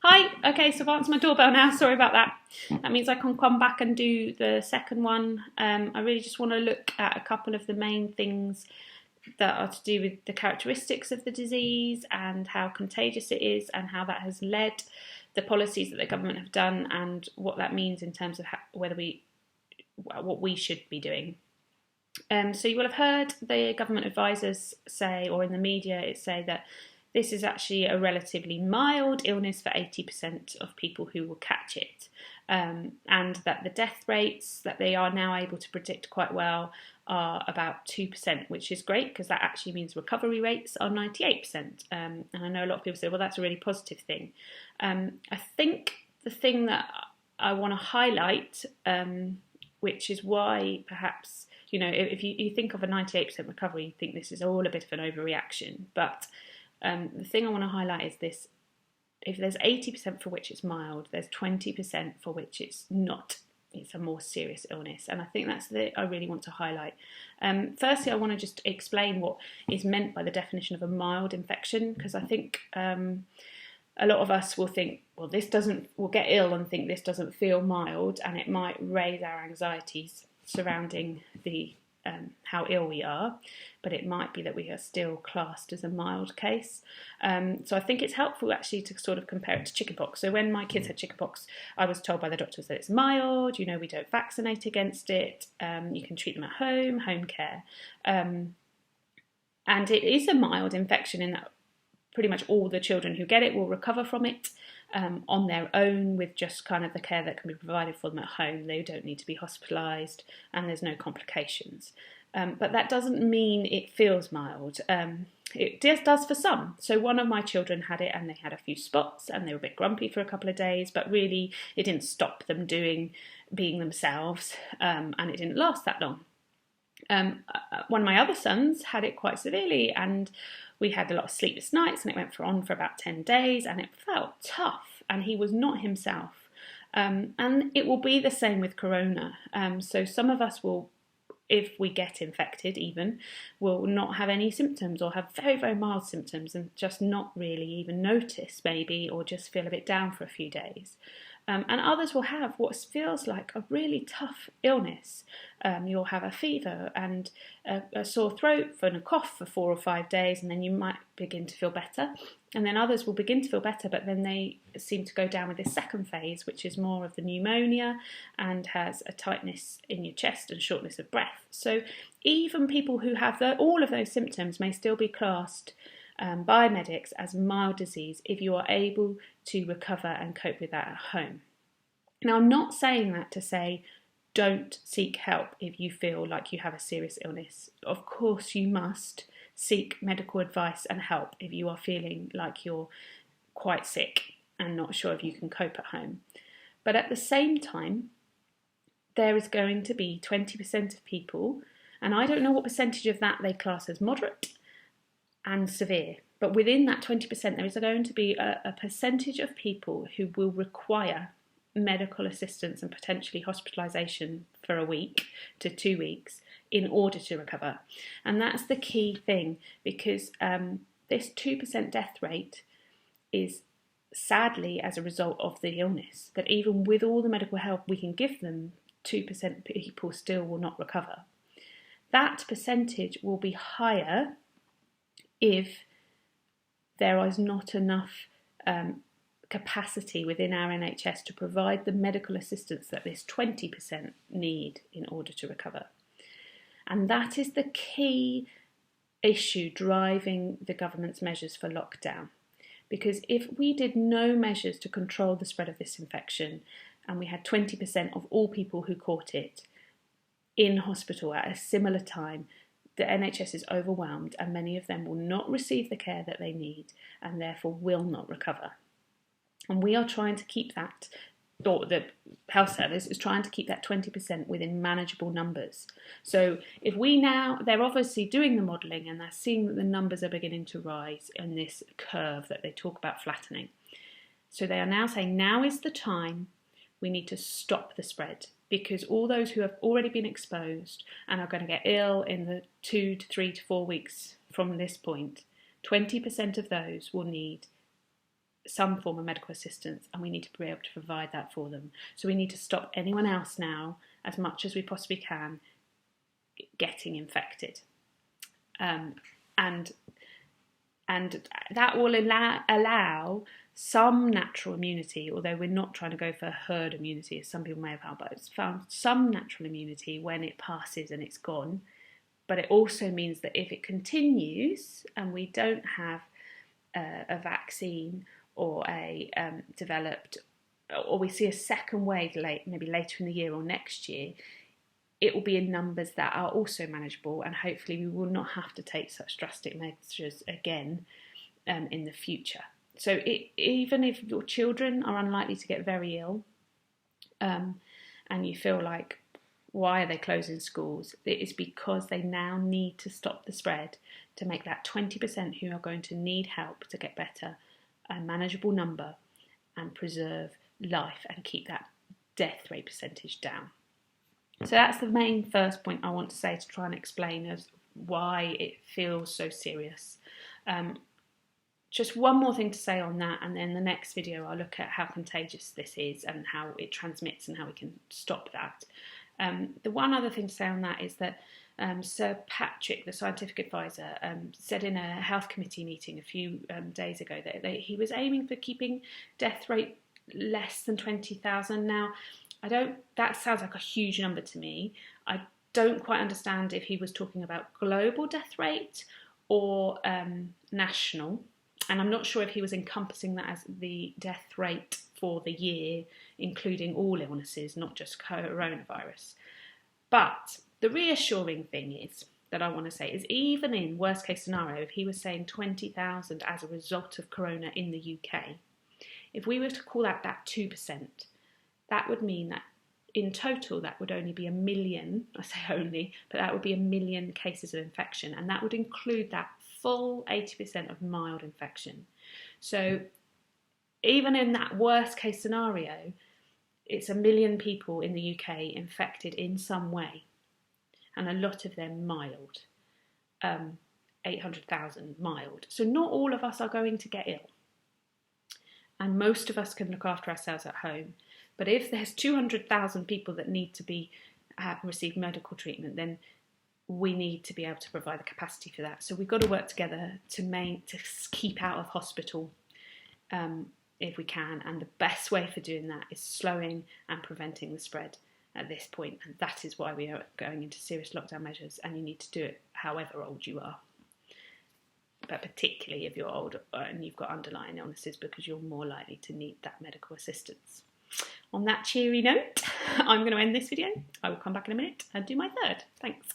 Hi, okay, so I've answered my doorbell now. Sorry about that. That means I can come back and do the second one. I really just want to look at a couple of the main things that are to do with the characteristics of the disease and how contagious it is and how that has led the policies that the government have done and what that means in terms of what we should be doing. So you will have heard the government advisors say, or in the media, it say that this is actually a relatively mild illness for 80% of people who will catch it, and that the death rates that they are now able to predict quite well are about 2%, which is great because that actually means recovery rates are 98%. And I know a lot of people say, well, that's a really positive thing. I think the thing that I want to highlight, which is why perhaps, if you think of a 98% recovery, you think this is all a bit of an overreaction. But the thing I want to highlight is this: if there's 80% for which it's mild, there's 20% for which it's not. It's a more serious illness, and I think that's I really want to highlight. Firstly, I want to just explain what is meant by the definition of a mild infection, because I think a lot of us will think, well, we'll get ill and think this doesn't feel mild, and it might raise our anxieties surrounding the how ill we are, but it might be that we are still classed as a mild case. So I think it's helpful actually to sort of compare it to chickenpox. So when my kids had chickenpox, I was told by the doctors that it's mild, we don't vaccinate against it, you can treat them at home care. And it is a mild infection in that pretty much all the children who get it will recover from it on their own with just kind of the care that can be provided for them at home. They don't need to be hospitalised and there's no complications. But that doesn't mean it feels mild. It just does for some. So one of my children had it and they had a few spots and they were a bit grumpy for a couple of days, but really it didn't stop them being themselves, and it didn't last that long. One of my other sons had it quite severely, and we had a lot of sleepless nights, and it went on for about 10 days, and it felt tough, and he was not himself. And it will be the same with corona. So some of us will, if we get infected even, will not have any symptoms or have very, very mild symptoms and just not really even notice maybe, or just feel a bit down for a few days. And others will have what feels like a really tough illness. You'll have a fever and a sore throat and a cough for 4 or 5 days, and then you might begin to feel better. And then others will begin to feel better, but then they seem to go down with this second phase, which is more of the pneumonia and has a tightness in your chest and shortness of breath. So even people who have all of those symptoms may still be classed by medics as mild disease if you are able to recover and cope with that at home. Now, I'm not saying that to say don't seek help if you feel like you have a serious illness. Of course, you must seek medical advice and help if you are feeling like you're quite sick and not sure if you can cope at home. But at the same time, there is going to be 20% of people, and I don't know what percentage of that they class as moderate and severe, but within that 20% there is going to be a percentage of people who will require medical assistance and potentially hospitalisation for a week to 2 weeks in order to recover. And that's the key thing, because this 2% death rate is sadly as a result of the illness, that even with all the medical help we can give them, 2% people still will not recover. That percentage will be higher if there is not enough capacity within our NHS to provide the medical assistance that this 20% need in order to recover. And that is the key issue driving the government's measures for lockdown. Because if we did no measures to control the spread of this infection, and we had 20% of all people who caught it in hospital at a similar time, the NHS is overwhelmed and many of them will not receive the care that they need and therefore will not recover. And we are trying to keep that, or the health service is trying to keep that 20% within manageable numbers. So if they're obviously doing the modelling and they're seeing that the numbers are beginning to rise in this curve that they talk about flattening. So they are now saying now is the time we need to stop the spread, because all those who have already been exposed and are going to get ill in the 2 to 3 to 4 weeks from this point, 20% of those will need some form of medical assistance, and we need to be able to provide that for them. So we need to stop anyone else now, as much as we possibly can, getting infected. And that will allow some natural immunity, although we're not trying to go for herd immunity, as some people may have found, but it's found some natural immunity when it passes and it's gone. But it also means that if it continues and we don't have a vaccine or a developed, or we see a second wave maybe later in the year or next year, it will be in numbers that are also manageable, and hopefully we will not have to take such drastic measures again in the future. So even if your children are unlikely to get very ill, and you feel like, why are they closing schools? It is because they now need to stop the spread, to make that 20% who are going to need help to get better a manageable number, and preserve life and keep that death rate percentage down. So that's the main first point I want to say, to try and explain as why it feels so serious. Just one more thing to say on that, and then the next video I'll look at how contagious this is and how it transmits and how we can stop that. The one other thing to say on that is that Sir Patrick, the scientific advisor, said in a health committee meeting a few days ago that he was aiming for keeping death rate less than 20,000. Now, that sounds like a huge number to me. I don't quite understand if he was talking about global death rate or national. And I'm not sure if he was encompassing that as the death rate for the year, including all illnesses, not just coronavirus. But the reassuring thing is, that I want to say, is even in worst case scenario, if he was saying 20,000 as a result of corona in the UK, if we were to call that 2%, that would mean that in total that would only be 1 million, I say only, but that would be 1 million cases of infection, and that would include that full 80% of mild infection. So even in that worst case scenario, it's 1 million people in the UK infected in some way, and a lot of them mild, 800,000 mild. So not all of us are going to get ill, and most of us can look after ourselves at home. But if there's 200,000 people that need to receive medical treatment, then we need to be able to provide the capacity for that. So we've got to work together to keep out of hospital if we can. And the best way for doing that is slowing and preventing the spread at this point. And that is why we are going into serious lockdown measures. And you need to do it however old you are. But particularly if you're old and you've got underlying illnesses, because you're more likely to need that medical assistance. On that cheery note, I'm going to end this video. I will come back in a minute and do my third. Thanks.